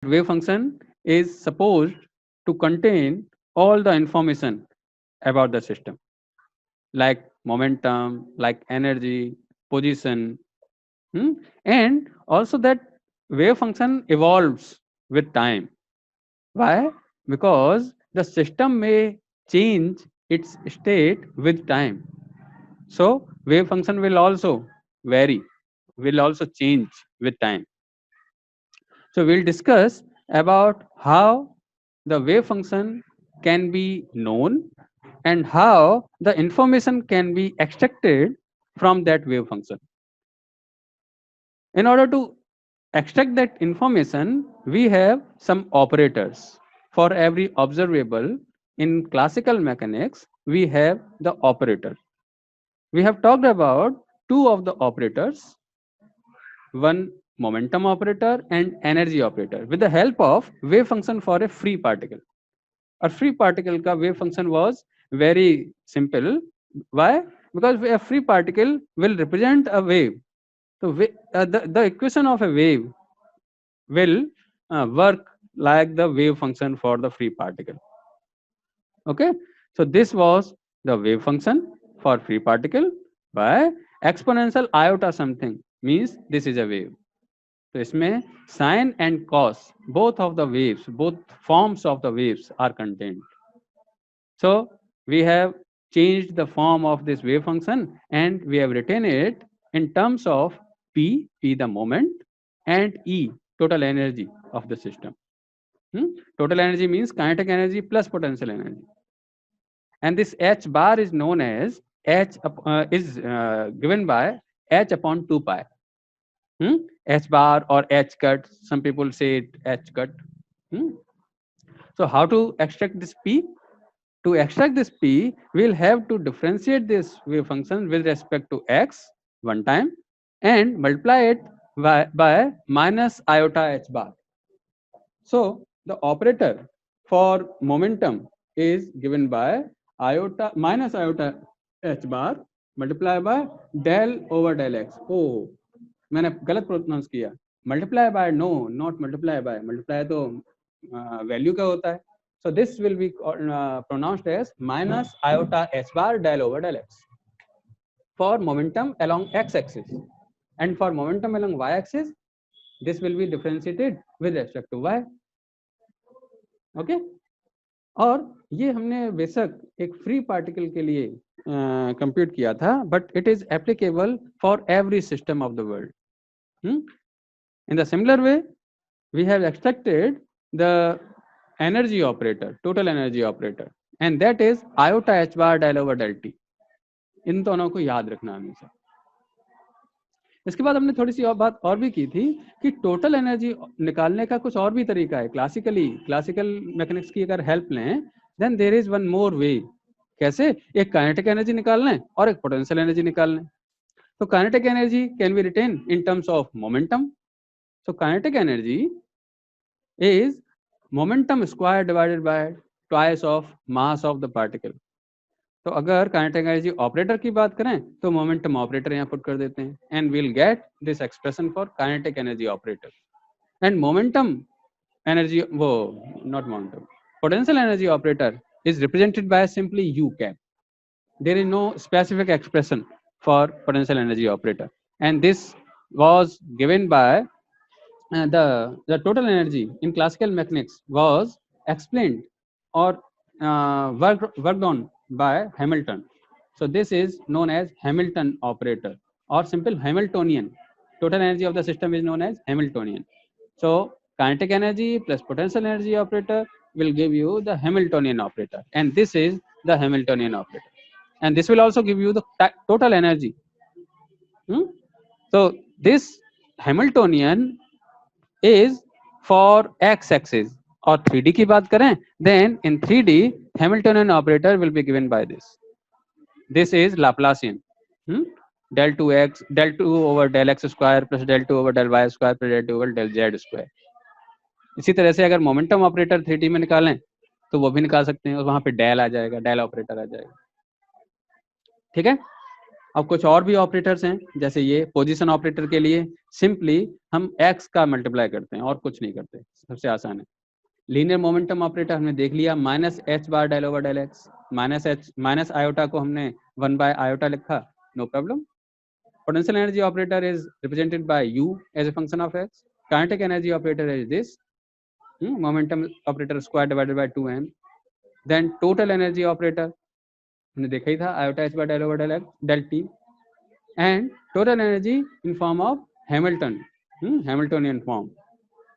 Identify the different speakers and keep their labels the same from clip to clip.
Speaker 1: Wave function is supposed to contain all the information about the system, like momentum, like energy, position, hmm? And also that wave function evolves with time. Why? Because the system may change its state with time. So wave function will also vary, will also change with time. So we'll discuss about how the wave function can be known and how the information can be extracted from that wave function. In order to extract that information, we have some operators. For every observable in classical mechanics, we have the operator. We have talked about two of the operators, one momentum operator and energy operator, with the help of wave function for a free particle. A free particle ka wave function was very simple. Why? Because a free particle will represent a wave. So the equation of a wave will work like the wave function for the free particle. Okay, so this was the wave function for free particle by exponential iota something means this is a wave. तो इसमें sine and cos both of the waves, both forms of the waves are contained. So we have changed the form of this wave function and we have written it in terms of p the moment, and E, total energy of the system. Total energy means kinetic energy plus potential energy. And this h bar is known as is given by h upon 2 pi. H bar or h cut, some people say it h cut. Hmm? So how to extract this p? To extract this p, we'll have to differentiate this wave function with respect to x one time and multiply it by minus iota h bar. So the operator for momentum is given by iota minus iota h bar multiply by del over del x. Oh, मैंने गलत pronounce किया. Multiply by, no, not multiply by. Multiply तो value का होता है. So this will be pronounced as minus iota h bar del over del x for momentum along x-axis, and for momentum along y-axis, this will be differentiated with respect to y. Okay? और ये हमने बेशक एक free particle के लिए compute किया था, but it is applicable for every system of the world. In the similar way, we have extracted the energy operator, total energy operator, and that is iota h bar del over del t. इन दोनों को याद रखना हमेशा. इसके बाद हमने थोड़ी सी और बात और भी की थी कि टोटल एनर्जी निकालने का कुछ और भी तरीका है. क्लासिकल मैकेनिक्स की अगर हेल्प लें, then there is one more way. कैसे? एक काइनेटिक एनर्जी निकाल लें और एक पोटेंशियल एनर्जी निकाल लें. तो kinetic energy can be written in terms of momentum. So kinetic energy is momentum square divided by twice of mass of the particle. तो अगर काइनेटिक एनर्जी ऑपरेटर की बात करें तो मोमेंटम ऑपरेटर यहाँ पुट कर देते हैं and will get this expression for kinetic energy operator. And momentum energy वो not momentum potential energy operator is represented by simply u cap. There is no specific expression for potential energy operator, and this was given by the total energy in classical mechanics was explained or worked on by Hamilton. So this is known as Hamilton operator or simple Hamiltonian. Total energy of the system is known as Hamiltonian. So kinetic energy plus potential energy operator will give you the Hamiltonian operator, and this is the Hamiltonian operator, and this will also give you the total energy. So this Hamiltonian is for x-axis. और 3D की बात करें, then in 3D Hamiltonian operator will be given by this. This is Laplacian. Del 2x, del 2 over del x square plus del 2 over del y square plus del 2 over del z square. इसी तरह से अगर momentum operator 3D में निकालें तो वो भी निकाल सकते हैं और वहां पे डेल आ जाएगा, डेल ऑपरेटर आ जाएगा. ठीक है? अब कुछ और भी ऑपरेटर्स हैं, जैसे ये पोजीशन ऑपरेटर के लिए सिंपली हम x का मल्टीप्लाई करते हैं और कुछ नहीं करते, सबसे आसान है। लीनियर मोमेंटम ऑपरेटर हमने देख लिया, minus H bar del over del x, minus iota को हमने 1 बाय आयोटा लिखा, no problem. Potential energy operator is represented by u as a function of x. Kinetic energy operator is this, momentum operator square divided by 2m. Then total energy operator हमने देखा ही था, iota h by del over del x del t, and total energy in form of Hamilton, Hamiltonian form,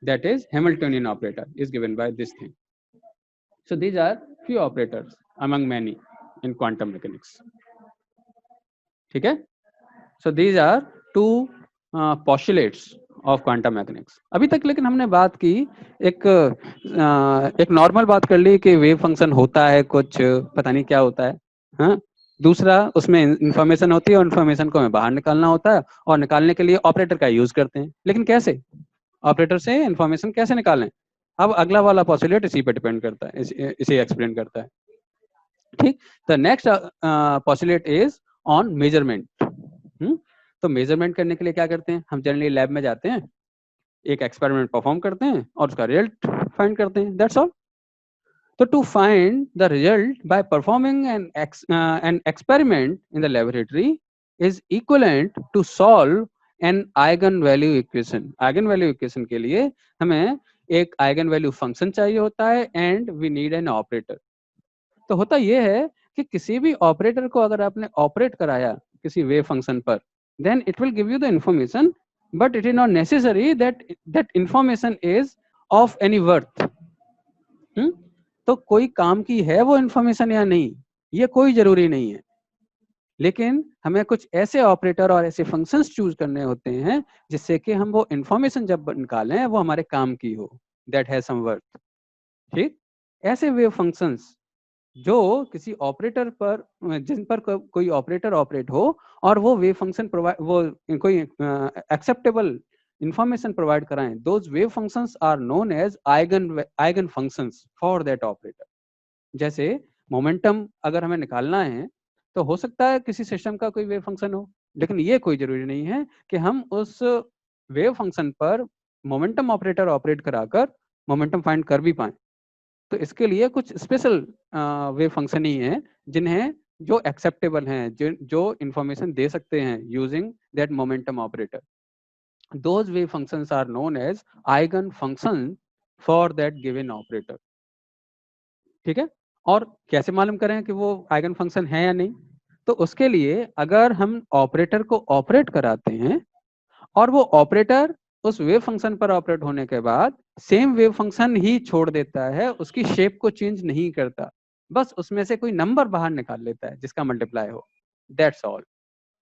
Speaker 1: that is Hamiltonian operator is given by this thing. So these are few operators among many in quantum mechanics. ठीक है? So these are two postulates of quantum mechanics. अभी तक लेकिन हमने बात की एक normal बात कर ली कि वेव फंक्शन होता है कुछ, पता नहीं क्या होता है, हाँ? दूसरा उसमें इंफॉर्मेशन होती है और इंफॉर्मेशन को हमें बाहर निकालना होता है, और निकालने के लिए ऑपरेटर का यूज करते हैं। लेकिन कैसे ऑपरेटर से इंफॉर्मेशन कैसे निकालें, अब अगला वाला पॉस्टुलेट इसी पे डिपेंड करता है, इसे एक्सप्लेन करता है। ठीक, the next postulate is on measurement. तो मेजरमेंट करने के लिए क्या करते हैं, हम जनरली लैब में जाते हैं, एक एक्सपेरिमेंट परफॉर्म करते हैं और उसका रिजल्ट फाइंड करते हैं, दैट्स ऑल। तो to find the result by performing an experiment in the laboratory is equivalent to solve an eigen value equation. Eigen value equation के लिए हमें एक आइगन वैल्यू फंक्शन चाहिए होता है and we need an operator. तो होता यह है कि किसी भी ऑपरेटर को अगर आपने ऑपरेट कराया किसी वेव फंक्शन पर, then it will give you the information, but it is not necessary that information is of any worth. तो कोई काम की है वो इंफॉर्मेशन या नहीं, ये कोई जरूरी नहीं है, लेकिन हमें कुछ ऐसे ऑपरेटर और ऐसे फंक्शंस चूज करने होते हैं जिससे कि हम वो इंफॉर्मेशन जब निकालें वो हमारे काम की हो, दैट हैज सम वर्थ। ठीक, ऐसे वेव फंक्शंस जो किसी ऑपरेटर पर, जिन पर कोई ऑपरेटर ऑपरेट हो और वो वेव फंक्शन प्रोवाइड, वो कोई एक्सेप्टेबल इंफॉर्मेशन प्रोवाइड कराएं, those wave functions are known as eigen functions for that operator. जैसे मोमेंटम अगर हमें निकालना है तो हो सकता है किसी सिस्टम का कोई वेव फंक्शन हो, लेकिन ये कोई जरूरी नहीं है कि हम उस वेव फंक्शन पर मोमेंटम ऑपरेटर ऑपरेट कराकर मोमेंटम फाइंड कर भी पाए। तो इसके लिए कुछ स्पेशल वेव फंक्शन ही हैं जिन्हें, जो एक्सेप्टेबल हैं, जो इंफॉर्मेशन दे सकते हैं using that momentum operator. Those wave functions are known as eigen function for that given operator. ठीक है, और कैसे मालूम करें कि वो आइगन फंक्शन है या नहीं, तो उसके लिए अगर हम ऑपरेटर को ऑपरेट कराते हैं और वो ऑपरेटर उस वेव फंक्शन पर ऑपरेट होने के बाद सेम वेव फंक्शन ही छोड़ देता है, उसकी शेप को चेंज नहीं करता, बस उसमें से कोई नंबर बाहर निकाल लेता है जिसका मल्टीप्लाई हो, दैट्स ऑल।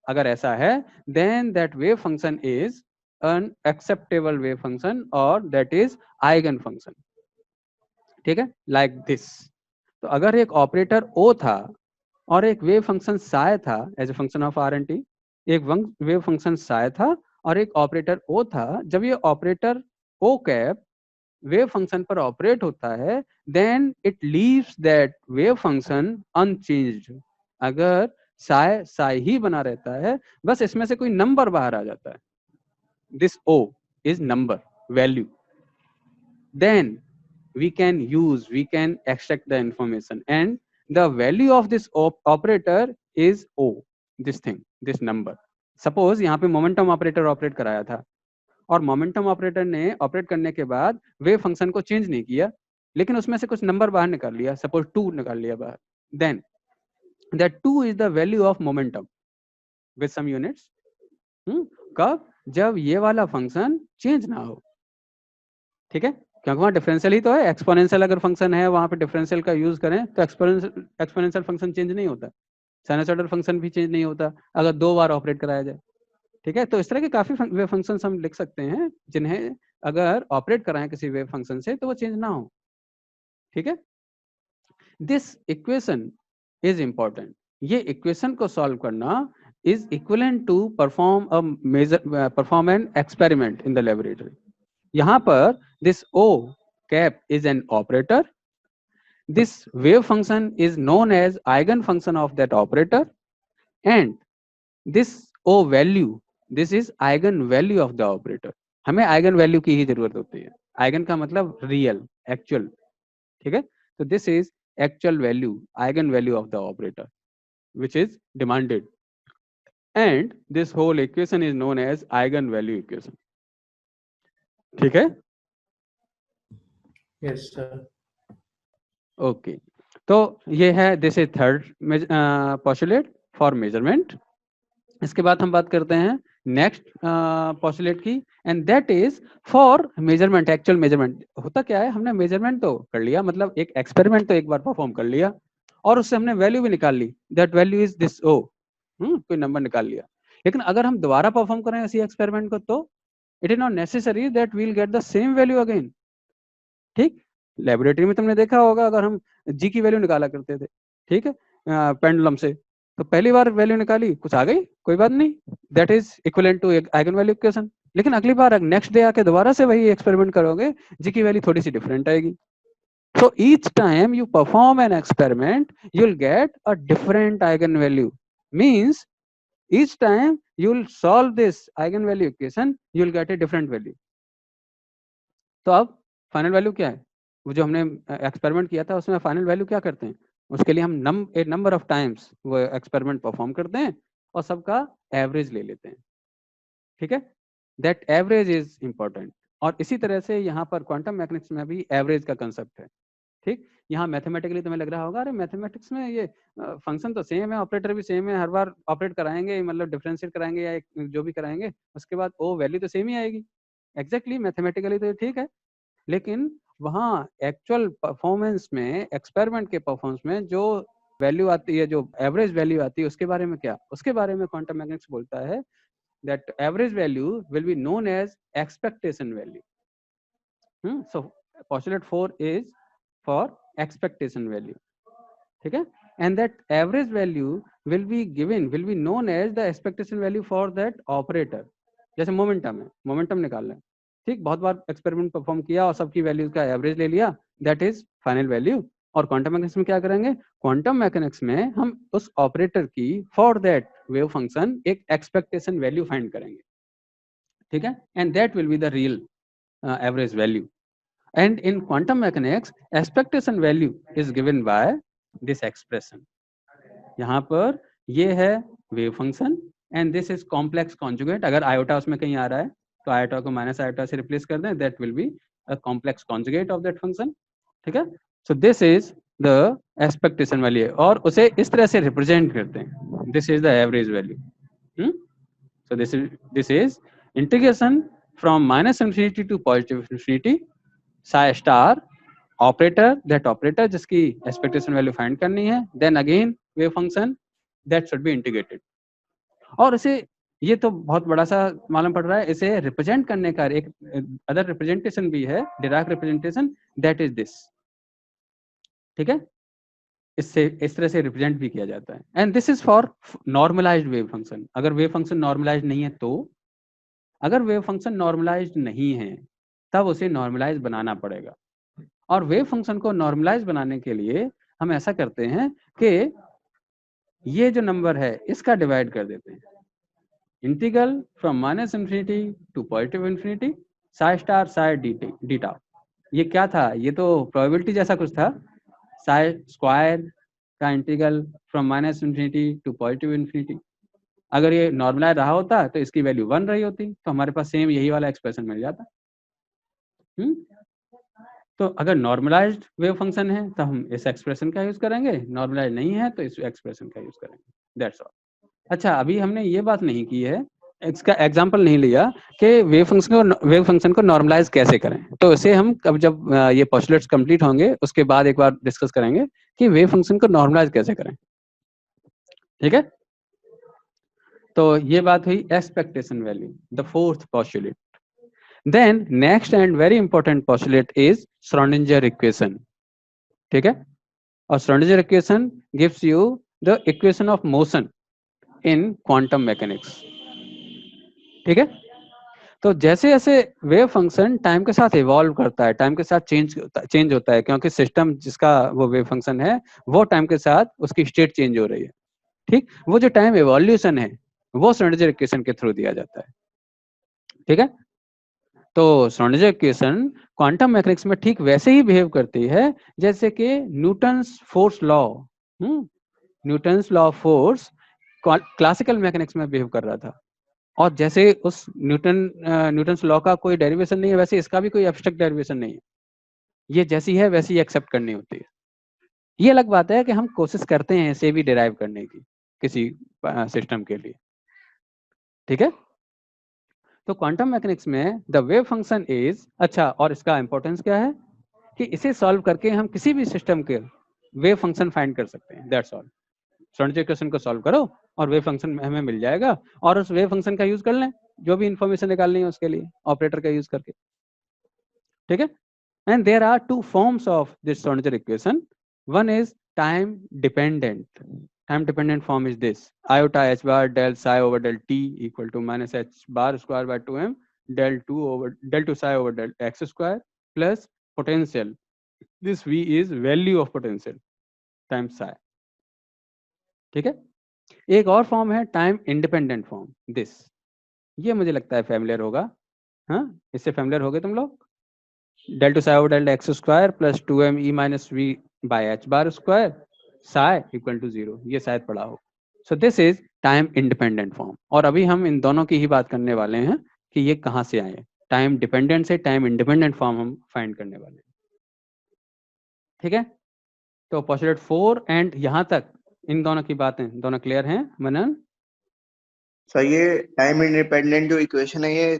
Speaker 1: अगर ऐसा है then that wave function is an acceptable wave function और दैट इज आइगन फंक्शन। ठीक है, लाइक दिस। तो अगर एक ऑपरेटर ओ था और एक वेव फंक्शन साय था as a function of r and t, एक वेव फंक्शन साय था और एक ऑपरेटर ओ था, जब ये operator O cap wave function पर ऑपरेट होता है then it leaves that wave function unchanged. अगर साय साय ही बना रहता है, बस इसमें से कोई नंबर बाहर आ जाता है, this O is number value, then we can extract the information and the value of this operator is O, this thing, this number. Suppose यहाँ पे मोमेंटम ऑपरेटर ऑपरेट कराया था और मोमेंटम ऑपरेटर ने ऑपरेट करने के बाद वेव फंक्शन को चेंज नहीं किया, लेकिन उसमें से कुछ नंबर बाहर निकाल लिया, सपोज 2 निकाल लिया बाहर, then that 2 is the value of momentum with some units. कब, जब ये वाला फंक्शन चेंज ना हो। ठीक है, क्योंकि वहाँ डिफरेंशियल ही तो है, एक्सपोनेंशियल अगर फंक्शन है वहाँ पे डिफरेंशियल का यूज करें तो एक्सपोनेंशियल फंक्शन चेंज नहीं होता, साइनसॉइडल फंक्शन भी चेंज नहीं होता अगर 2 बार ऑपरेट कराया जाए। ठीक है, तो इस तरह के काफी वेव फंक्शंस हम लिख सकते हैं जिन्हें अगर ऑपरेट कराएं किसी वेव फंक्शन से तो वो चेंज ना हो। ठीक है, दिस इक्वेशन इज इंपॉर्टेंट। ये इक्वेशन को सॉल्व करना is equivalent to perform an experiment in the laboratory. यहाँ पर this O cap is an operator. This wave function is known as eigen function of that operator, and this O value, this is eigen value of the operator. हमें eigen value की ही जरूरत होती है। Eigen का मतलब real, actual, ठीक है। तो this is actual value, eigen value of the operator which is demanded, and this whole equation is known as eigen value equation, ठीक है।
Speaker 2: Yes, sir.
Speaker 1: ओके, तो ये है, this is third postulate for measurement. इसके बाद हम बात करते हैं नेक्स्ट पोस्टुलेट की, and that is for measurement, actual measurement. होता क्या है, हमने मेजरमेंट तो कर लिया, मतलब एक एक्सपेरिमेंट तो एक बार परफॉर्म कर लिया और उससे हमने वैल्यू भी निकाल ली, दैट वैल्यू इज दिस ओ, कोई नंबर निकाल लिया। लेकिन अगर हम दोबारा परफॉर्म करें इसी एक्सपेरिमेंट को, तो it is not necessary that we will get the same value again, ठीक। लेबोरेटरी में तुमने देखा होगा, अगर हम जी की वैल्यू निकाला करते थे, ठीक है, पेंडुलम से, तो पहली बार वैल्यू निकाली, कुछ आ गई, कोई बात नहीं, that is equivalent to eigen value equation. लेकिन अगली बार नेक्स्ट डे आके दोबारा से वही एक्सपेरिमेंट करोगे, जी की वैल्यू थोड़ी सी डिफरेंट आएगी। So each time you perform an experiment, you'll get a different eigenvalue. Means each time you'll solve this eigenvalue equation, you'll get a different value. तो अब फाइनल वैल्यू क्या है, वो जो हमने एक्सपेरिमेंट किया था उसमें फाइनल वैल्यू क्या करते हैं, उसके लिए हम ए नंबर ऑफ टाइम्स वो एक्सपेरिमेंट परफॉर्म करते हैं और सबका एवरेज ले लेते हैं, ठीक है। That average is important. और इसी तरह से यहाँ पर क्वांटम मैकेनिक्स में भी एवरेज का कंसेप्ट है, ठीक। यहाँ मैथमेटिकली तुम्हें लग रहा होगा, अरे मैथमेटिक्स में ये फंक्शन तो सेम है, ऑपरेटर भी सेम है, हर बार ऑपरेट कराएंगे, मतलब डिफरेंशिएट कराएंगे या जो भी कराएंगे, उसके बाद वो वैल्यू तो सेम ही आएगी। एग्जैक्टली मैथमेटिकली तो ठीक है, लेकिन वहाँ एक्चुअल परफॉर्मेंस में, एक्सपेरिमेंट के परफॉर्मेंस में जो वैल्यू आती है, जो एवरेज वैल्यू आती है, उसके बारे में क्या, उसके बारे में क्वांटम मैकेनिक्स बोलता है that average value will be known as expectation value. So postulate 4 is for expectation value, ठीक है। And that average value will be known as the expectation value for that operator. जैसे momentum है, momentum निकालना है, ठीक, बहुत बार experiment perform किया और सबकी वैल्यूज का एवरेज ले लिया, दैट इज फाइनल वैल्यू। और क्वांटम मैकेनिक्स में क्या करेंगे, क्वांटम मैकेनिक्स में हम उस ऑपरेटर की फॉर दैट वेव फंक्शन एक एक्सपेक्टेशन वैल्यू फाइंड करेंगे, ठीक है, and that will be the real average value. And in quantum mechanics, expectation value is given by this expression. यहाँ पर ये है wave function and this is complex conjugate. अगर iota उसमें कहीं आ रहा है तो iota को minus iota से replace कर दें, that will be a complex conjugate of that function, ठीक है। So this is the expectation value और उसे इस तरह से represent करते हैं, this is the average value. So this is integration from minus infinity to positive infinity psi star operator, that operator जिसकी एक्सपेक्टेशन वैल्यू फाइंड करनी है, then again wave function that should be integrated. और इसे, ये तो बहुत बड़ा सा मालूम पड़ रहा है, इसे रिप्रेजेंट करने का एक अदर रिप्रेजेंटेशन भी है, Dirac representation, that is this, ठीक है। इससे इस तरह से रिप्रेजेंट भी किया जाता है, and this is for normalised wave function. अगर वेव फंक्शन नॉर्मलाइज्ड नहीं है तो, अगर वेव फंक्शन नॉर्मलाइज्ड नहीं है तब उसे नॉर्मलाइज बनाना पड़ेगा। और वेव फंक्शन को नॉर्मलाइज बनाने के लिए हम ऐसा करते हैं कि ये जो नंबर है इसका डिवाइड कर देते हैं, integral from minus infinity to positive infinity psi star psi dtau. ये क्या था, ये तो प्रोबेबिलिटी जैसा कुछ था, साई स्क्वायर का integral from minus infinity to positive infinity. अगर ये नॉर्मलाइज रहा होता तो इसकी वैल्यू 1 रही होती, तो हमारे पास सेम यही वाला एक्सप्रेशन मिल जाता। तो अगर नॉर्मलाइज्ड वेव फंक्शन है तो हम इस एक्सप्रेशन का यूज करेंगे, नॉर्मलाइज नहीं है तो इस एक्सप्रेशन का यूज करेंगे, दैट्स ऑल। अच्छा, अभी हमने ये बात नहीं की है, इसका एग्जांपल नहीं लिया कि वेव फंक्शन को नॉर्मलाइज कैसे करें। तो इसे हम जब ये पोस्टुलेट्स कंप्लीट होंगे उसके बाद एक बार डिस्कस करेंगे कि वेव फंक्शन को नॉर्मलाइज कैसे करें, ठीक है। तो ये बात हुई expectation value, the fourth postulate. Then next and very important postulate is Schrödinger equation, ठीक है। और Schrödinger equation gives you the equation of motion in quantum mechanics, ठीक है। तो जैसे जैसे वेव फंक्शन टाइम के साथ इवॉल्व करता है, टाइम के साथ चेंज होता है, क्योंकि सिस्टम जिसका वो वेव फंक्शन है वो टाइम के साथ उसकी स्टेट चेंज हो रही है, ठीक। वो जो टाइम इवोल्यूशन है वो श्रोडिंगर इक्वेशन के थ्रू दिया जाता है। ठीक है, तो श्रोडिंगर इक्वेशन क्वांटम मैकेनिक्स में ठीक वैसे ही बिहेव करती है जैसे कि Newton's force law, Newton's law of force classical mechanics में बिहेव कर रहा था। और जैसे उस न्यूटन्स लॉ का कोई डेरिवेशन नहीं है, वैसे इसका भी कोई एब्स्ट्रैक्ट डेरिवेशन नहीं है। ये जैसी है वैसी एक्सेप्ट करनी होती है। ये अलग बात है कि हम कोशिश करते हैं इसे भी डिराइव करने की किसी सिस्टम के लिए। ठीक है, तो क्वांटम मैकेनिक्स में द वेव फंक्शन इज, अच्छा, और इसका इंपॉर्टेंस क्या है कि इसे सॉल्व करके हम किसी भी सिस्टम के वेव फंक्शन फाइंड कर सकते हैं। That's all. श्रोडिंगर इक्वेशन को सॉल्व करो और वेव फंक्शन हमें मिल जाएगा, और उस वेव फंक्शन का यूज कर लें जो भी इंफॉर्मेशन निकालनी है उसके लिए ऑपरेटर का यूज करके। ठीक है, and there are two forms of this Schrodinger equation. One is time dependent. Time dependent form is this: iota h bar del psi over del t equal to minus h bar square by 2m del 2 psi over del x square plus potential. This v is value of potential times psi. ठीक है, एक और form है time independent form, this. ये मुझे लगता है familiar होगा। हाँ, इससे फैमिलियर हो गए तुम लोग? del 2 psi over del x square plus 2m e minus v by h bar square psi equal to 0, ये शायद पढ़ा हो। So this is time independent form. और अभी हम इन दोनों की ही बात करने वाले हैं कि ये कहाँ से आए। टाइम डिपेंडेंट से टाइम इंडिपेंडेंट फॉर्म हम फाइंड करने वाले हैं। ठीक है, तो पोस्टुलेट 4 एंड यहाँ तक इन दोनों की बातें दोनों क्लियर हैं मनन?
Speaker 2: सर ये टाइम इंडिपेंडेंट जो इक्वेशन है ये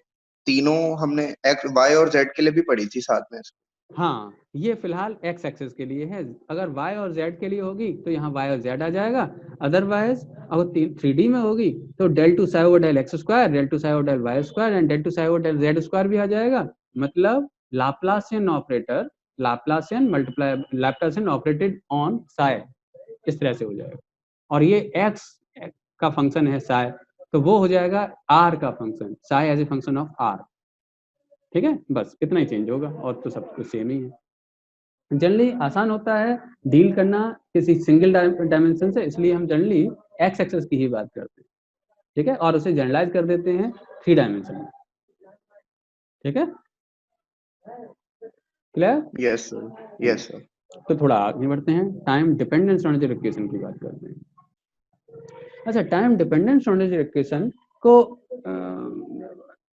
Speaker 2: तीनों हमने एक्स वाई और जेड के लिए भी पढ़ी थी साथ में।
Speaker 1: हाँ, ये फिलहाल एक्स एक्सिस के लिए है। अगर y और z के लिए होगी तो यहाँ y और z आ जाएगा। अदरवाइज अगर 3D में होगी तो del 2 psi over del x square, del 2 psi over del y square and del 2 psi over del z square भी आ जाएगा। मतलब Laplacian operator, Laplacian operated on psi, इस तरह से हो जाएगा। और ये x का फंक्शन है psi, तो वो हो जाएगा r का function, psi as a function of r। ठीक है, बस इतना ही चेंज होगा और तो सब कुछ सेम ही है। जनरली आसान होता है डील करना किसी सिंगल डायमेंशन से, इसलिए हम जनरली एक्स एक्सेस की ही बात करते हैं। ठीक है, और उसे जनरलाइज कर देते हैं 3 डायमेंशन में। ठीक है, clear?
Speaker 2: Yes sir, yes sir.
Speaker 1: तो थोड़ा आगे बढ़ते हैं, टाइम डिपेंडेंट श्रोडिंगर इक्वेशन की बात करते हैं। अच्छा, टाइम डिपेंडेंट श्रोडिंगर इक्वेशन को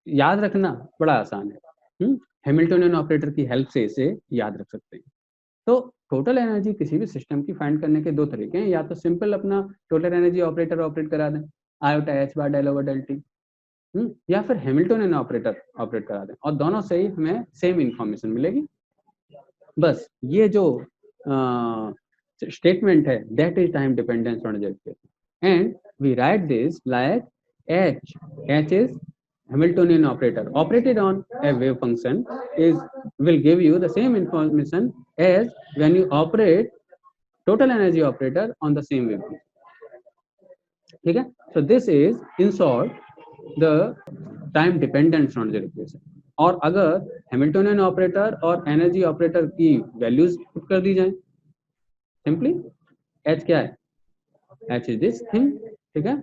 Speaker 1: याद रखना बड़ा आसान है। हैमिल्टनियन ऑपरेटर की हेल्प से इसे याद रख सकते हैं। तो टोटल एनर्जी किसी भी सिस्टम की फाइंड करने के दो तरीके हैं, या तो सिंपल अपना टोटल एनर्जी ऑपरेटर ऑपरेट करा दें, iota H bar del over del T, या फिर हैमिल्टनियन ऑपरेटर ऑपरेट करा दें, और दोनों से ही हमें सेम इंफॉर्मेशन मिलेगी। बस ये जो स्टेटमेंट है that is time dependence Schrodinger equation, and we write this like h is Hamiltonian operator operated on a wave function is will give you the same information as when you operate total energy operator on the same wave function. ठीक है, so this is in short the time dependent Schrodinger equation. और अगर Hamiltonian operator और energy operator की values put कर दी जाए, simply h क्या है, h is this thing, ठीक है,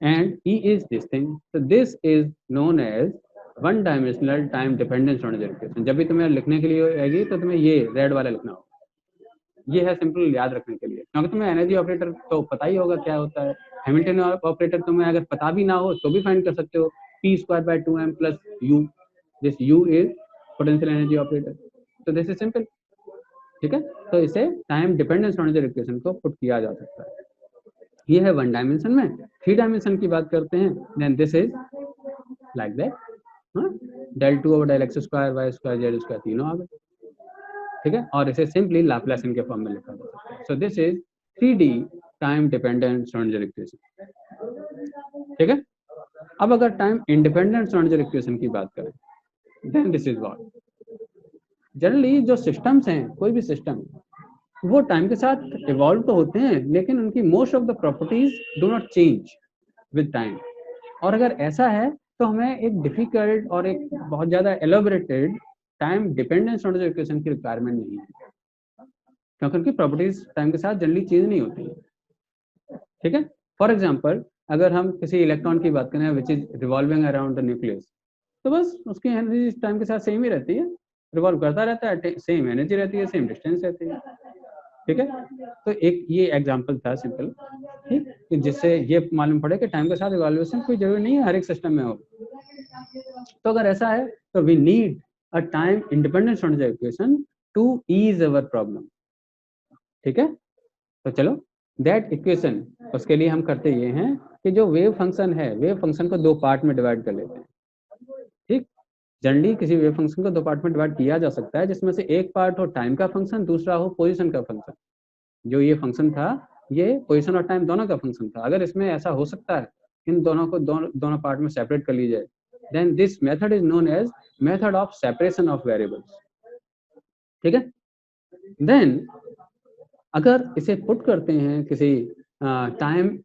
Speaker 1: and E is this thing. So this is known as one dimensional time dependent Schrodinger equation. जब भी तुम्हें लिखने के लिए आएगी तो तुम्हें ये रेड वाला लिखना होगा। ये है सिंपल याद रखने के लिए, क्योंकि तुम्हें एनर्जी ऑपरेटर तो पता ही होगा क्या होता है। हैमिल्टनियन ऑपरेटर तुम्हें अगर पता भी ना हो तो भी फाइंड कर सकते हो, p square by 2m plus u, this u is potential energy operator. तो दिस इज सिंपल। ठीक है, तो इसे टाइम डिपेंडेंट श्रोडिंगर इक्वेशन को पुट किया जा सकता है। ये है वन डायमेंशन में। 3 डायमेंशन की बात करते हैं, then this is like that, del 2 over del x square y square z square तीनों आ गए। ठीक है, और इसे सिंपली लाप्लासियन के फॉर्म में लिखा जा सकता है। So this is 3D time dependent Schrodinger equation. ठीक है, अब अगर टाइम इंडिपेंडेंट श्रोडिंगर इक्वेशन की बात करें, then this is what. Generally जो सिस्टम्स हैं, कोई भी सिस्टम, वो टाइम के साथ इवॉल्व तो होते हैं, लेकिन उनकी most of the properties do not change with time. और अगर ऐसा है तो हमें एक डिफिकल्ट और एक बहुत ज्यादा elaborated time dependent Schrodinger equation की रिक्वायरमेंट नहीं है, क्योंकि उनकी प्रॉपर्टीज टाइम के साथ जनरली चेंज नहीं होती है। ठीक है, फॉर एग्जांपल अगर हम किसी इलेक्ट्रॉन की बात करें which is revolving around the nucleus, तो बस उसकी एनर्जी टाइम के साथ सेम ही रहती है, रिवॉल्व करता रहता है, सेम एनर्जी रहती है, सेम डिस्टेंस रहती है। ठीक है, तो एक ये एग्जांपल था सिंपल, ठीक, कि जिससे ये मालूम पड़े कि टाइम के साथ इवैल्यूएशन कोई जरूरी नहीं है हर एक सिस्टम में हो। तो अगर ऐसा है तो we need a time independent Schrodinger equation to ease our problem. ठीक है, तो चलो दैट इक्वेशन, उसके लिए हम करते ये हैं कि जो वेव फंक्शन है, वेव फंक्शन को दो पार्ट में डिवाइड कर लेते हैं। ठीक, जनरली किसी वेव फंक्शन को दो पार्ट में डिवाइड किया जा सकता है, जिसमें से एक पार्ट हो टाइम का फंक्शन, दूसरा हो पोजीशन का फंक्शन। जो ये फंक्शन था ये पोजीशन और टाइम दोनों का फंक्शन था। अगर इसमें ऐसा हो सकता है इन दोनों को दोनों पार्ट में सेपरेट कर ली जाए, then this method is known as method of separation of variables. ठीक है, देन अगर इसे पुट करते हैं किसी टाइम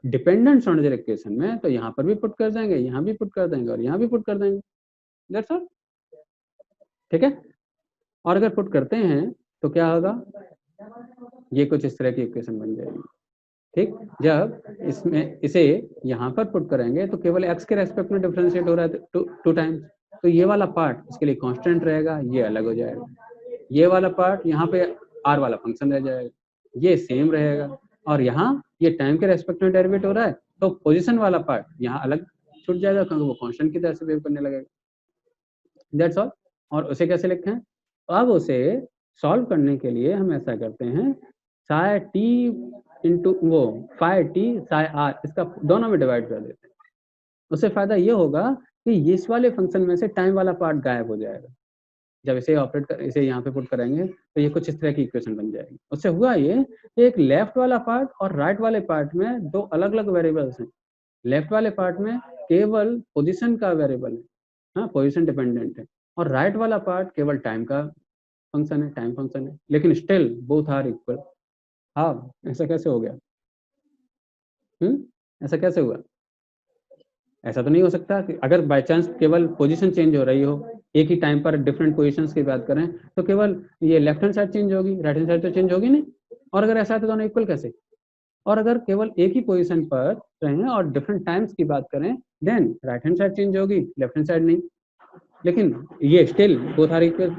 Speaker 1: डिपेंडेंट श्रोडिंगर इक्वेशन में, तो यहाँ पर भी पुट कर देंगे, यहाँ भी पुट कर देंगे और यहाँ भी पुट कर देंगे, दैट्स ऑल। ठीक है, और अगर पुट करते हैं तो क्या होगा, ये कुछ इस तरह की इक्वेशन बन जाएगी। ठीक, जब इसमें इसे यहाँ पर पुट करेंगे तो केवल x के रेस्पेक्ट में डिफरेंशिएट हो रहा है टू टाइम्स, तो ये वाला पार्ट इसके लिए कांस्टेंट रहेगा, ये अलग हो जाएगा। ये वाला पार्ट यहाँ पे r वाला फंक्शन रह जाएगा, ये सेम रहेगा। और यहाँ ये टाइम के रेस्पेक्ट में डेरिवेट हो रहा है, तो पोजीशन वाला पार्ट यहाँ अलग छूट जाएगा क्योंकि वो कांस्टेंट की तरह से बिहेव करने लगेगा। That's all. और उसे कैसे लिखते हैं, अब उसे सॉल्व करने के लिए हम ऐसा करते हैं, साई टी इंटू वो फाई टी साई आर, इसका दोनों में डिवाइड कर देते हैं। उससे फायदा ये होगा कि इस वाले फंक्शन में से टाइम वाला पार्ट गायब हो जाएगा। जब इसे ऑपरेट कर, इसे यहाँ पे पुट करेंगे तो ये कुछ इस तरह की इक्वेशन बन जाएगी। उससे हुआ ये, एक लेफ्ट वाला पार्ट और राइट वाले पार्ट में दो अलग अलग वेरिएबल्स हैं। लेफ्ट वाले पार्ट में केवल पोजीशन का वेरिएबल है, हाँ पोजीशन डिपेंडेंट है, और राइट वाला पार्ट केवल टाइम का फंक्शन है, टाइम फंक्शन है, लेकिन स्टिल बोथ आर इक्वल। हाँ, ऐसा कैसे हो गया? ऐसा कैसे हुआ? ऐसा तो नहीं हो सकता कि अगर बाय चांस केवल पोजीशन चेंज हो रही हो, एक ही टाइम पर डिफरेंट पोजीशंस की बात करें, तो केवल ये लेफ्ट हैंड साइड चेंज होगी, राइट हैंड साइड तो चेंज होगी नहीं। और अगर ऐसा है तो दोनों इक्वल कैसे? और अगर केवल एक ही पोजीशन पर रहें और डिफरेंट टाइम्स की बात करें, then right hand side change होगी, लेफ्ट हैंड साइड नहीं। लेकिन ये स्टिल बोथ आर इक्वल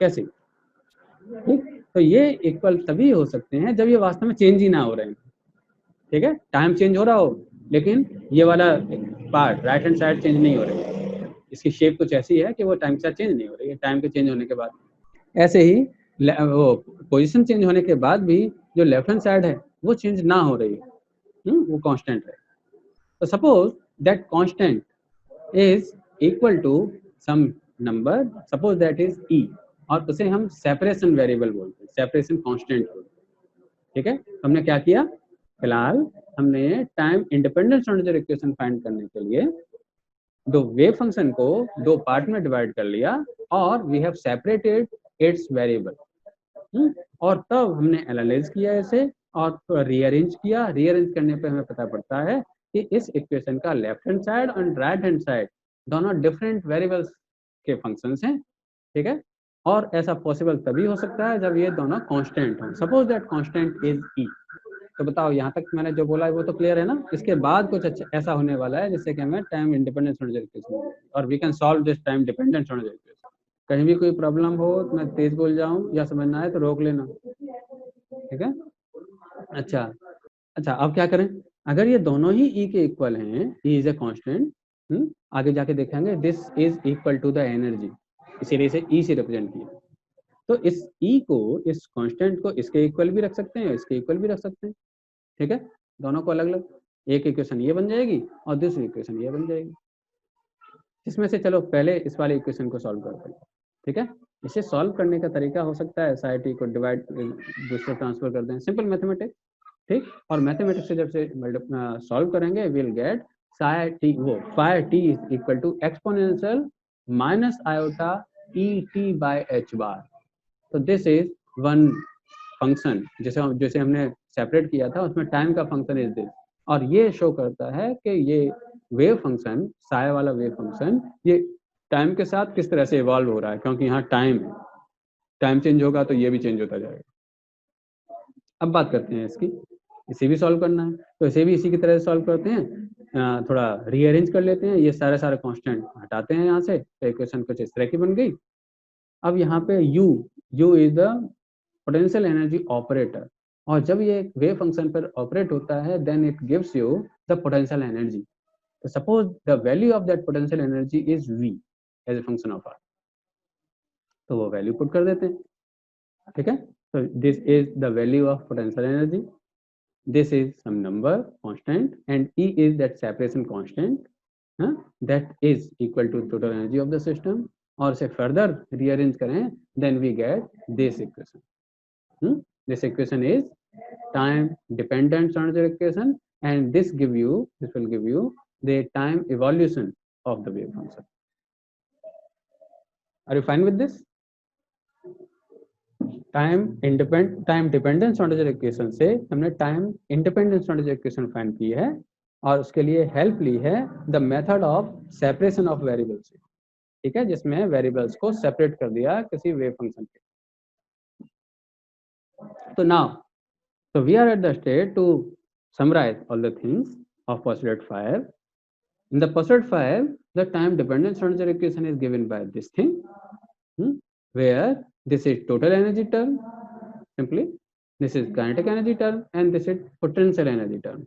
Speaker 1: कैसे? ठीक, तो ये इक्वल तभी हो सकते हैं जब ये वास्तव में चेंज ही ना हो रहे हैं। ठीक है, टाइम चेंज हो रहा हो लेकिन ये वाला part right hand side change नहीं हो रही है, इसकी शेप कुछ ऐसी है कि वो टाइम के साथ चेंज नहीं हो रही है, टाइम के चेंज होने के बाद। ऐसे ही वो पोजीशन चेंज होने के बाद भी जो लेफ्ट हैंड साइड है वो चेंज ना हो रही है, वो कांस्टेंट है। तो suppose that constant is equal to some number, suppose that is E, और उसे हम सेपरेशन वेरिएबल बोलते हैं, सेपरेशन कांस्टेंट बोलते हैं। ठीक है, हमने क्या किया, फिलहाल हमने time independent Schrodinger equation find करने के लिए दो वेव फंक्शन को दो पार्ट में डिवाइड कर लिया और we have separated its variable, और तब हमने एनालाइज किया इसे और रीअरेंज किया। रीअरेंज करने पे हमें पता पड़ता है कि इस इक्वेशन का लेफ्ट हैंड साइड और राइट हैंड साइड दोनों डिफरेंट वेरिएबल्स के फंक्शंस हैं। ठीक है, और ऐसा पॉसिबल तभी हो सकता है जब ये दोनों कांस्टेंट हों। सपोज दैट कांस्टेंट इज ई। तो बताओ यहाँ तक मैंने जो बोला है वो तो क्लियर है ना? इसके बाद कुछ अच्छा ऐसा होने वाला है जिससे कि हमें टाइम इंडिपेंडेंट श्रोडिंगर इक्वेशन और we can solve this time dependent Schrodinger equation. कहीं भी कोई प्रॉब्लम हो तो मैं तेज बोल जाऊं या समझना है तो रोक लेना। ठीक है, अच्छा अच्छा, अब क्या करें? अगर ये दोनों ही ई के इक्वल हैं, ई इज ए कांस्टेंट, आगे जाके देखेंगे this is equal to the energy, इसीलिए इसे ई से रिप्रेजेंट किया। तो इस ई को, इस कांस्टेंट को इसके इक्वल भी रख सकते हैं, इसके इक्वल भी रख सकते हैं। ठीक है, दोनों को अलग अलग, एक इक्वेशन ये बन जाएगी और दूसरी इक्वेशन ये बन जाएगी। इसमें से चलो पहले इस वाले इक्वेशन को सॉल्व करते हैं। ठीक है, इसे सॉल्व करने का तरीका हो सकता है साइटी को डिवाइड दूसरे ट्रांसफर कर दें, सिंपल मैथमेटिक्स। ठीक, और मैथमेटिक्स से जब से सॉल्व करेंगे विल गेट साई टी, वो phi t is equal to exponential minus iota E t by H bar. तो दिस इज वन फंक्शन जैसे हमने सेपरेट किया था, उसमें टाइम का फंक्शन इज दिस, और ये शो करता है कि ये वेव फंक्शन, साय वाला वेव फंक्शन, ये टाइम के साथ किस तरह से इवॉल्व हो रहा है, क्योंकि यहाँ टाइम चेंज होगा तो ये भी चेंज होता जाएगा। अब बात करते हैं इसकी, इसे भी सॉल्व करना है, तो इसे भी इसी की तरह सॉल्व करते हैं, थोड़ा रीअरेंज कर लेते हैं, ये सारे कांस्टेंट हटाते हैं यहाँ से, तो इक्वेशन कुछ इस तरह की बन गई। अब यहाँ पे U is the potential energy operator, और जब ये वेव फंक्शन पर ऑपरेट होता है then it gives you the potential energy. तो suppose the value of that potential energy is V as a function of R, तो वो वैल्यू पुट कर देते हैं, ठीक है। तो this is the value of potential energy, this is some number constant and E is that separation constant that is equal to total energy of the system, और से further rearrange करें then we get this equation. This equation is time dependent Schrodinger equation and this will give you the time evolution of the wave function. Are you fine with this? Time dependence Schrodinger equation से हमने time independence Schrodinger equation find की है, और उसके लिए help ली है the method of separation of variables से, ठीक है, जिसमें वेरिएबल्स को सेपरेट कर दिया किसी वेव फंक्शन के। तो now so we are at the state to summarize all the things of postulate 5. In the postulate 5 the time dependent Schrodinger equation is given by this thing, where this is total energy term, simply this is kinetic energy term and this is potential energy term.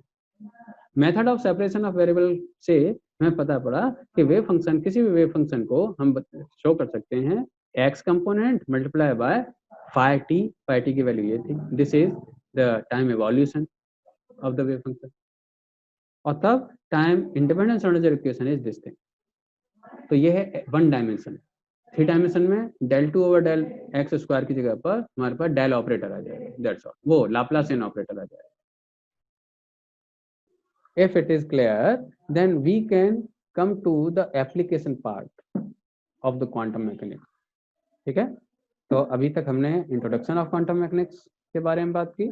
Speaker 1: Method of separation of variable से हमें पता पड़ा कि wave function, किसी भी wave function को हम show कर सकते हैं x component multiply by phi t की वैल्यू ये थी, this is the time evolution of the wave function, और तब time independent Schrodinger equation is this thing. तो ये है वन डायमेंशन। 3 डायमेंशन में del 2 over del x square की जगह पर हमारे पास डेल ऑपरेटर आ जाएगा, दैट्स ऑल, वो लाप्लासियन ऑपरेटर आ जाएगा। If it is clear, then we can come to the application part of the quantum mechanics, ठीक है। तो अभी तक हमने इंट्रोडक्शन ऑफ क्वांटम मैकेनिक्स के बारे में बात की,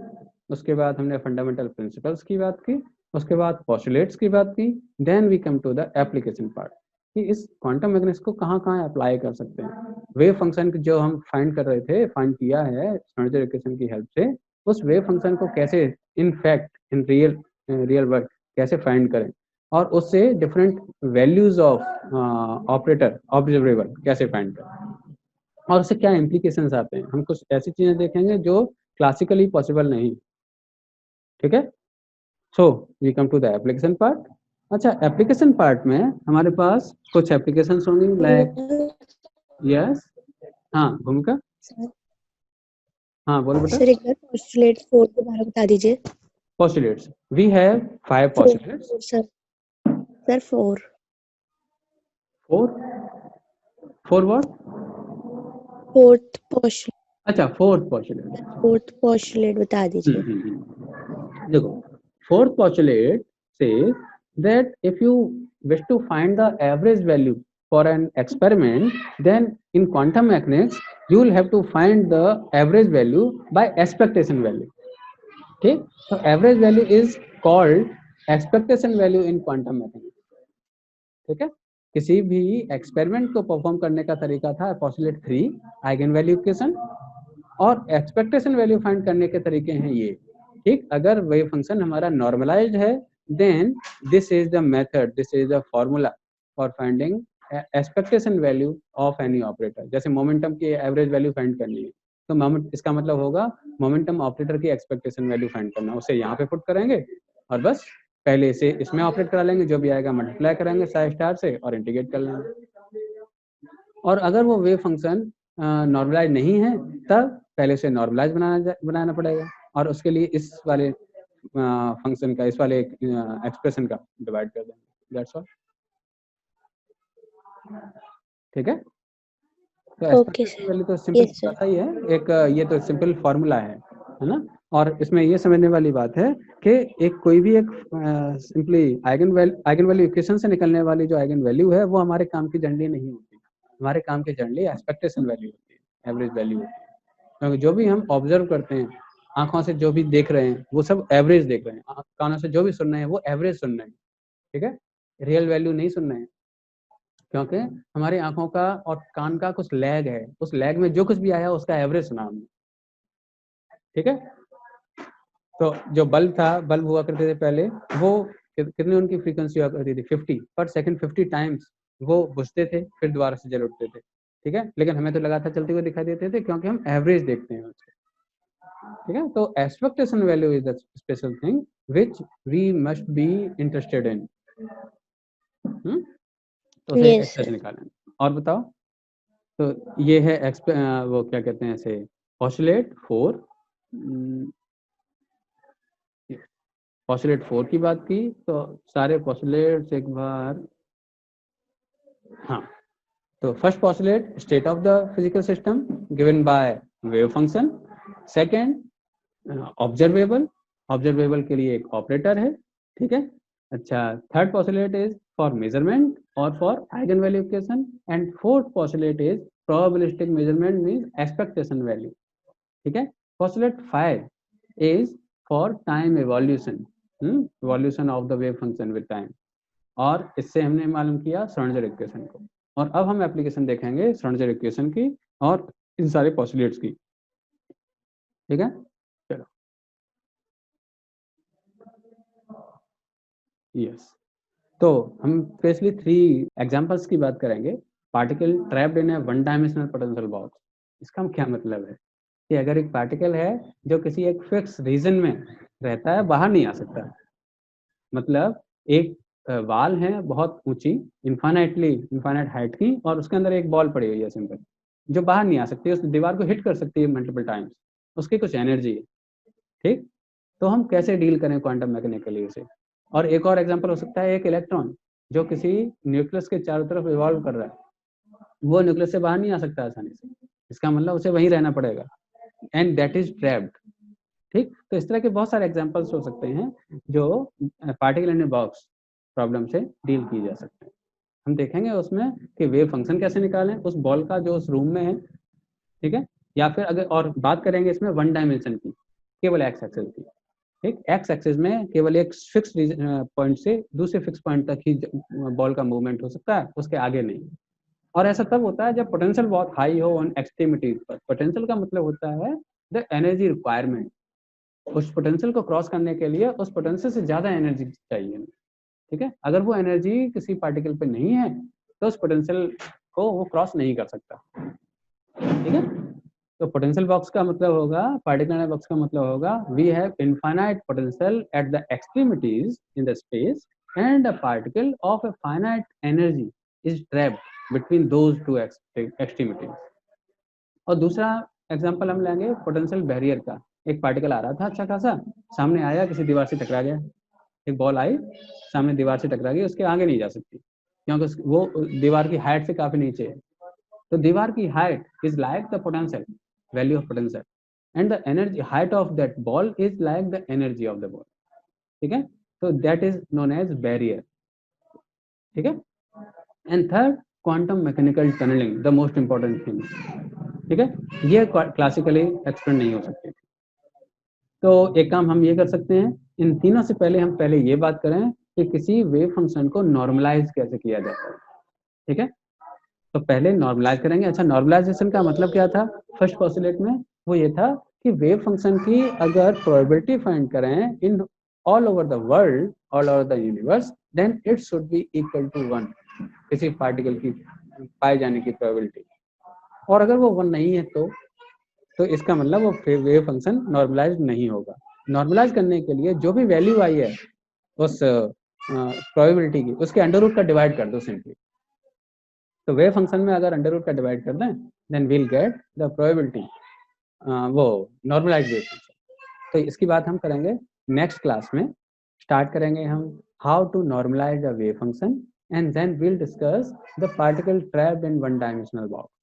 Speaker 1: उसके बाद हमने फंडामेंटल प्रिंसिपल्स की बात की, उसके बाद पोस्टुलेट्स की बात की, then we come to the application part कि इस क्वांटम मैकेनिक्स को कहाँ कहाँ अप्लाई कर सकते हैं। वेव फंक्शन जो हम फाइंड कर रहे थे, फाइंड किया है Schrodinger इक्वेशन की हेल्प से, उस वेव फंक्शन को कैसे in fact in real world कैसे फाइंड करें, और उससे different values of operator observable कैसे फाइंड करें, और उससे क्या इम्प्लीकेशंस आते हैं। हम कुछ ऐसी चीजें देखेंगे जो क्लासिकली पॉसिबल नहीं, ठीक है। So we come to the application part. अच्छा, एप्लीकेशन पार्ट में हमारे पास कुछ एप्लीकेशंस होंगी लाइक यस, हाँ भूमिका, हाँ बोलो बेटा।
Speaker 3: सर एक बार पोस्टुलेट 4 के बारे में बता दीजिए।
Speaker 1: Postulates, we have 5 postulates.
Speaker 3: Sir 4
Speaker 1: what?
Speaker 3: Fourth postulate.
Speaker 1: अच्छा, फोर्थ पोस्टुलेट।
Speaker 3: फोर्थ पोस्टुलेट बता दीजिए।
Speaker 1: देखो, fourth postulate says that if you wish to find the average value for an experiment, then in quantum mechanics you will have to find the average value by expectation value, ठीक। तो average value is called expectation value in quantum mechanics, ठीक है। किसी भी experiment को perform करने का तरीका था पोस्टुलेट 3 आइगन वैल्यू इक्वेशन, और एक्सपेक्टेशन वैल्यू फाइंड करने के तरीके हैं ये, ठीक। अगर वेव फंक्शन हमारा नॉर्मलाइज्ड है then this is the method, this is the formula for finding expectation value of any operator. जैसे मोमेंटम की एवरेज वैल्यू फाइंड करनी है, तो मोमेंट, इसका मतलब होगा मोमेंटम ऑपरेटर की एक्सपेक्टेशन वैल्यू फाइंड करना, उसे यहाँ पे पुट करेंगे और बस पहले से इसमें ऑपरेट करा लेंगे, जो भी आएगा मल्टीप्लाई करेंगे साई स्टार से और इंटीग्रेट कर लेंगे। और अगर वो वेव फंक्शन नॉर्मलाइज नहीं है तब पहले से नॉर्मलाइज बनाना पड़ेगा, और उसके लिए इस वाले फंक्शन का, इस वाले एक्सप्रेशन का डिवाइड कर देंगे, दैट्स ऑल, ठीक है। तो एक्सपेक्टेशन वैल्यू तो सिंपल पता ही है, एक ये तो सिंपल फॉर्मूला है ना। और इसमें ये समझने वाली बात है कि एक कोई भी एक सिंपली आइगन वैल्यू इक्वेशन से निकलने वाली जो आइगन वैल्यू है वो हमारे काम की जनरली नहीं होती, हमारे काम की जनरली एक्सपेक्टेशन वैल्यू होती है, एवरेज वैल्यू होती है। क्योंकि जो भी हम ऑब्जर्व करते हैं, आंखों से जो भी देख रहे हैं वो सब एवरेज देख रहे हैं, कानों से जो भी सुन रहे हैं वो एवरेज सुन रहे हैं, ठीक है, रियल वैल्यू नहीं सुन रहे हैं। क्योंकि हमारी आंखों का और कान का कुछ लैग है, उस लैग में जो कुछ भी आया उसका एवरेज सुना हमने, ठीक है। तो जो बल्ब था, बल्ब हुआ करते थे पहले, वो कितनी उनकी फ्रीक्वेंसी हुआ करती थी, 50 पर सेकंड, 50 टाइम्स वो बुझते थे, फिर दोबारा से जल उठते थे, ठीक है। लेकिन हमें तो लगातार चलते हुए दिखाई देते थे, क्योंकि हम एवरेज देखते हैं उसको, ठीक है। तो expectation value is the special thing which we must be interested in. तो उसे
Speaker 3: Yes,
Speaker 1: एक्सप्रेशन
Speaker 3: sir.
Speaker 1: निकालें। और बताओ, तो ये है वो क्या कहते हैं इसे, ऑसिलेट 4। ऑसिलेट 4 की बात की तो सारे पॉस्टुलेट्स एक बार, हाँ। तो first postulate, state of the physical system given by wave function. Second, observable, observable के लिए एक ऑपरेटर है, ठीक है। अच्छा, third postulate is for measurement और for eigen value equation, and fourth postulate is probabilistic measurement means expectation value, ठीक है। Postulate 5 is for time evolution, evolution of the wave function with time. और इससे हमने मालूम किया श्रोडिंगर इक्वेशन को। और अब हम एप्लीकेशन देखेंगे श्रोडिंगर इक्वेशन की और इन सारे पॉस्टुलेट्स की, ठीक है। चलो, यस। तो हम स्पेशली 3 एग्जांपल्स की बात करेंगे। पार्टिकल ट्रैप्ड इन ए वन डायमेंशनल पोटेंशियल बॉक्स। इसका क्या मतलब है कि अगर एक पार्टिकल है जो किसी एक फिक्स रीजन में रहता है, बाहर नहीं आ सकता। मतलब एक वाल है बहुत ऊंची, इनफाइनाइट हाइट की, और उसके अंदर एक बॉल पड़ी हुई है सिंपल, जो बाहर नहीं आ सकती, उस दीवार को हिट कर सकती है मल्टीपल टाइम्स, उसकी कुछ एनर्जी है, ठीक। तो हम कैसे डील करें क्वांटम मैकेनिकली उसे। और एक और एग्जांपल हो सकता है, एक इलेक्ट्रॉन जो किसी न्यूक्लियस के चारों तरफ इवॉल्व कर रहा है, वो न्यूक्लियस से बाहर नहीं आ सकता आसानी से, इसका मतलब उसे वहीं रहना पड़ेगा, एंड दैट इज ट्रैप्ड, ठीक। तो इस तरह के बहुत सारे एग्जांपल्स हो सकते हैं जो particle in a box problem से डील की जा सकते हैं। हम देखेंगे उसमें कि वेव फंक्शन कैसे निकालें उस बॉल का जो उस रूम में है, ठीक है। या फिर अगर और बात करेंगे इसमें वन डायमेंशन की, केवल एक्स एक्सिस की, ठीक। एक्स एक्सिस में केवल एक फिक्स पॉइंट से दूसरे फिक्स पॉइंट तक ही बॉल का मूवमेंट हो सकता है, उसके आगे नहीं। और ऐसा तब होता है जब पोटेंशियल बहुत हाई हो ऑन एक्सट्रीमिटीज पर। पोटेंशियल का मतलब होता है द एनर्जी रिक्वायरमेंट, उस पोटेंशियल को क्रॉस करने के लिए उस पोटेंशियल से ज्यादा एनर्जी चाहिए, ठीक है। अगर वो एनर्जी किसी पार्टिकल पे नहीं है तो उस पोटेंशियल को वो क्रॉस नहीं कर सकता, ठीक है। तो पोटेंशियल बॉक्स का मतलब होगा, पार्टिकल बॉक्स का मतलब होगा, we have infinite potential at the extremities in the space and a particle of a finite energy is trapped between those two extremities. और दूसरा एग्जांपल हम लेंगे पोटेंशियल बैरियर का। एक पार्टिकल आ रहा था अच्छा खासा, सामने आया, किसी दीवार से टकरा गया, एक बॉल आई, सामने दीवार से टकरा गई, उसके आगे नहीं जा सकती क्योंकि वो दीवार की हाइट से काफी नीचे है। तो दीवार की height is like the potential value of potential, and the energy height of that ball is like the energy of the ball, ठीक है। तो that is known as barrier, ठीक है। And third, quantum mechanical tunnelling, the most important thing, ठीक है। ये classically explain नहीं हो सकती। तो एक काम हम ये कर सकते हैं, इन तीनों से पहले हम पहले ये बात करें कि किसी वेव फंक्शन को नॉर्मलाइज कैसे किया जाता है, ठीक है। तो पहले नॉर्मलाइज करेंगे। अच्छा, नॉर्मलाइजेशन का मतलब क्या था फर्स्ट पोस्टुलेट में, वो ये था कि वेव फंक्शन की अगर प्रोबेबिलिटी फाइंड करें in all over the world, all over the universe, then it should be equal to 1, किसी पार्टिकल की पाए जाने की प्रोबेबिलिटी। और अगर वो 1 नहीं है तो इसका मतलब वो वेव फंक्शन नॉर्मलाइज नहीं होगा। नॉर्मलाइज करने के लिए जो भी वैल्यू आई है उस प्रोबेबिलिटी की, उसके अंडर रूट का डिवाइड कर दो सिंपली। तो वेव फंक्शन में अगर अंडर रूट का डिवाइड कर दें, then will get the probability, वो नॉर्मलाइज वेव फंक्शन। तो इसकी बात हम करेंगे नेक्स्ट क्लास में। स्टार्ट करेंगे हम how to normalise a wave function, and then will discuss the particle trapped in one dimensional box.